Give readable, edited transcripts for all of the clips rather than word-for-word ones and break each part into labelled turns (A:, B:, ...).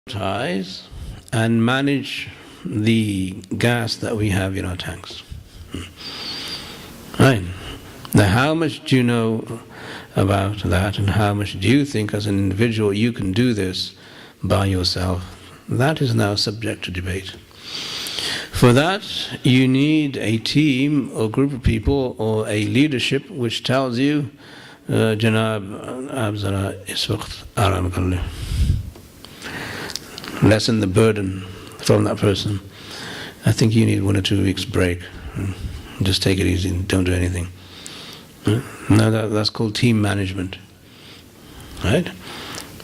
A: ties and manage the gas that we have in our tanks. Right. Now, how much do you know about that, and how much do you think as an individual you can do this by yourself? That is now subject to debate. For that, you need a team or group of people or a leadership which tells you, Janab Abzara Iswaqt Aram Kalli. Lessen the burden from that person. I think you need 1 or 2 weeks break. Just take it easy and don't do anything. Now that's called team management. Right?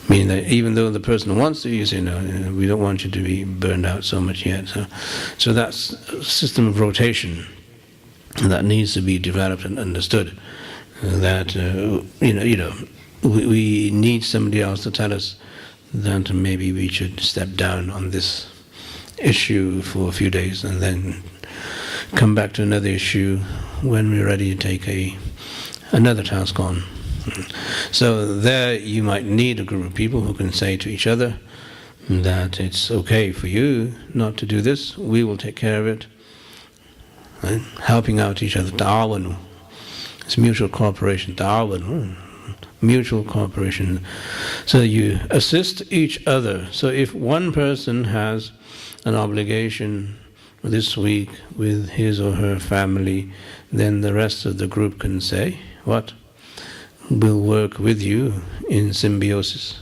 A: Meaning that even though the person wants to, you say, no, we don't want you to be burned out so much yet. So that's a system of rotation that needs to be developed and understood. That, we need somebody else to tell us that maybe we should step down on this issue for a few days and then come back to another issue when we're ready to take another task on. So there you might need a group of people who can say to each other that it's okay for you not to do this, we will take care of it. Right? Helping out each other, ta'awanu. It's mutual cooperation, ta'awanu. Mutual cooperation. So you assist each other. So if one person has an obligation this week with his or her family, then the rest of the group can say, what? We'll work with you in symbiosis.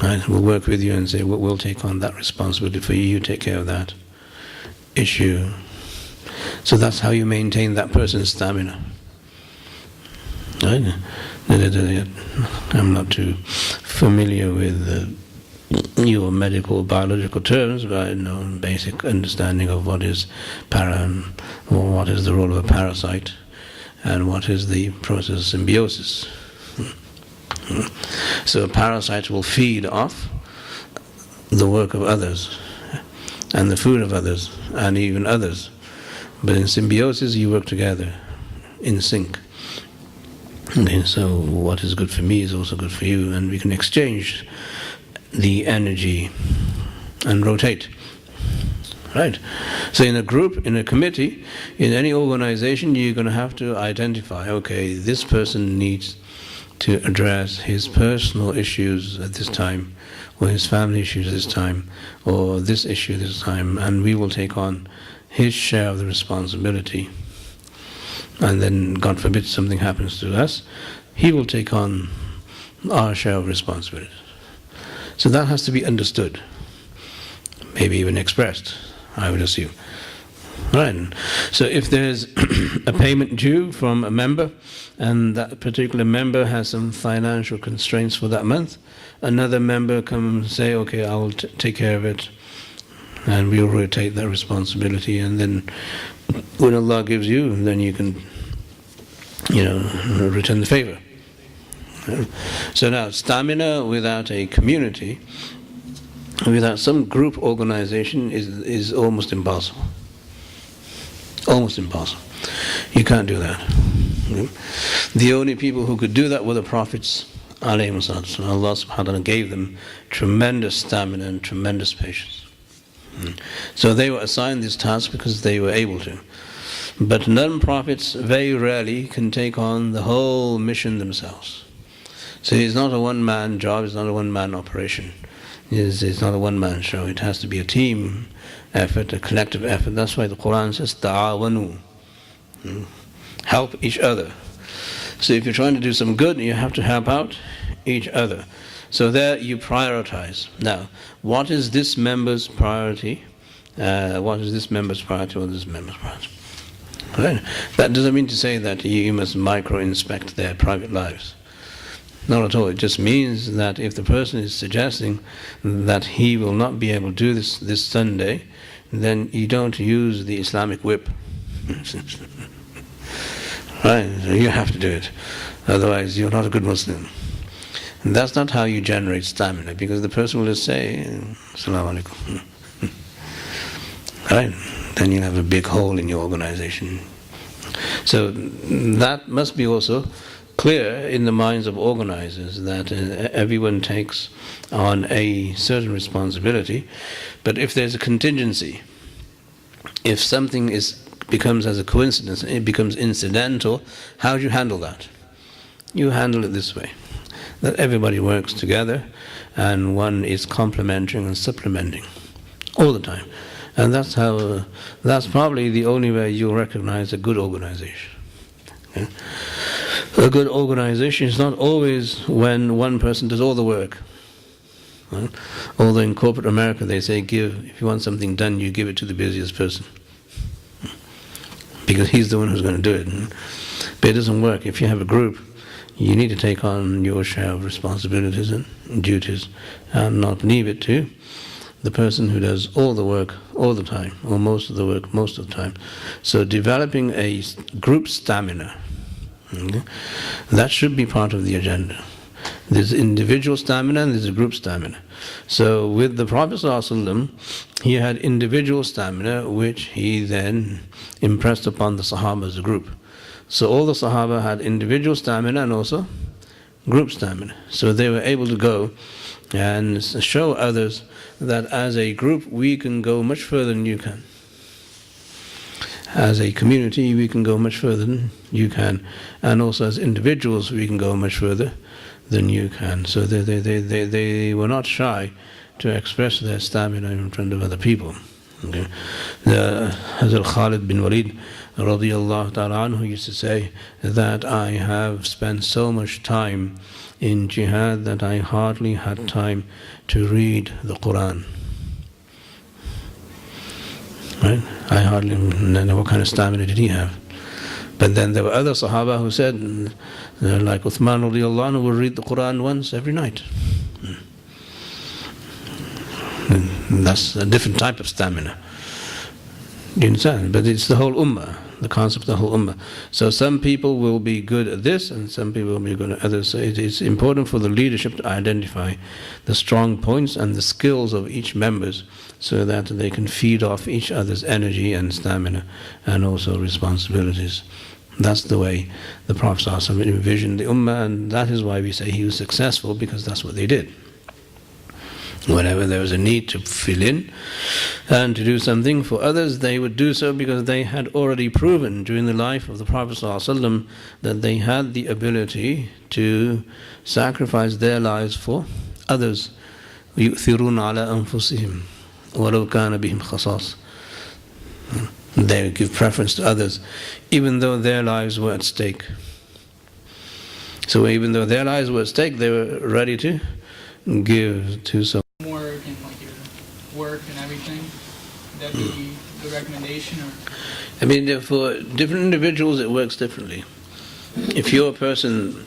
A: Right? We'll work with you and say, we'll take on that responsibility for you, you take care of that issue. So that's how you maintain that person's stamina. Right? I'm not too familiar with your medical, biological terms, but I know a basic understanding of what is or what is the role of a parasite, and what is the process of symbiosis. So a parasite will feed off the work of others, and the food of others, and even others. But in symbiosis, you work together, in sync. Okay, so what is good for me is also good for you, and we can exchange the energy and rotate. Right? So in a group, in a committee, in any organization, you're going to have to identify, okay, this person needs to address his personal issues at this time, or his family issues at this time, or this issue this time, and we will take on his share of the responsibility. And then, God forbid, something happens to us, he will take on our share of responsibility. So that has to be understood, maybe even expressed, I would assume. Right. So if there's a payment due from a member, and that particular member has some financial constraints for that month, another member can and say, okay, I will take care of it, and we'll rotate that responsibility, and then when Allah gives you, then you can, return the favor. So now, stamina without a community, without some group organization, is almost impossible. Almost impossible. You can't do that. The only people who could do that were the prophets, alayhim salatu. Allah subhanahu wa ta'ala gave them tremendous stamina and tremendous patience. So they were assigned this task because they were able to. But non-prophets very rarely can take on the whole mission themselves. So it's not a one-man job, it's not a one-man operation. It's not a one-man show. It has to be a team effort, a collective effort. That's why the Quran says, ta'awanu. Help each other. So if you're trying to do some good, you have to help out each other. So there you prioritize. Now, what is this member's priority? What is this member's priority or this member's priority? Right? That doesn't mean to say that you must micro-inspect their private lives. Not at all. It just means that if the person is suggesting that he will not be able to do this Sunday, then you don't use the Islamic whip. Right? So you have to do it. Otherwise, you're not a good Muslim. And that's not how you generate stamina, because the person will just say, Assalamu alaikum. Right? Then you'll have a big hole in your organization. So that must be also clear in the minds of organizers that everyone takes on a certain responsibility, but if there's a contingency, if something becomes as a coincidence, it becomes incidental, how do you handle that? You handle it this way, that everybody works together and one is complementing and supplementing all the time. And that's probably the only way you'll recognize a good organization. Okay? A good organization is not always when one person does all the work. Right? Although in corporate America they say, if you want something done, you give it to the busiest person, because he's the one who's going to do it. But it doesn't work. If you have a group, you need to take on your share of responsibilities and duties and not leave it to the person who does all the work all the time, or most of the work most of the time. So developing a group stamina, okay, that should be part of the agenda. There's individual stamina and there's a group stamina. So with the Prophet ﷺ, he had individual stamina which he then impressed upon the Sahaba as a group. So all the Sahaba had individual stamina and also group stamina. So they were able to go and show others that as a group we can go much further than you can. As a community we can go much further than you can. And also as individuals we can go much further than you can. So they were not shy to express their stamina in front of other people. Okay. Hazrat Khalid bin Walid radiyallahu ta'ala anhu used to say that I have spent so much time in jihad that I hardly had time to read the Quran. Right? I hardly know what kind of stamina did he have. But then there were other Sahaba who said, like Uthman radiallahu anhu, would read the Quran once every night. And that's a different type of stamina. You understand? But it's the whole ummah, the concept of the whole ummah. So some people will be good at this and some people will be good at others. So it is important for the leadership to identify the strong points and the skills of each members so that they can feed off each other's energy and stamina and also responsibilities. That's the way the Prophet ﷺ envisioned the ummah, and that is why we say he was successful, because that's what they did. Whenever there was a need to fill in and to do something for others, they would do so because they had already proven during the life of the Prophet ﷺ that they had the ability to sacrifice their lives for others. يُؤْثِرُونَ عَلَىٰ أَنفُسِهِمْ وَلَوْ كَانَ بِهِمْ خَصَاصٌ. They would give preference to others even though their lives were at stake. So even though their lives were at stake, they were ready to give to someone.
B: More in like your work and everything, that be the recommendation? Or?
A: I mean, for different individuals it works differently. If you're a person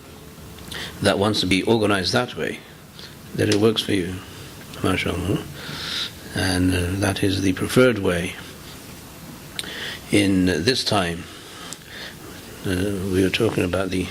A: that wants to be organized that way, then it works for you, mashallah. And that is the preferred way. In this time, we were talking about the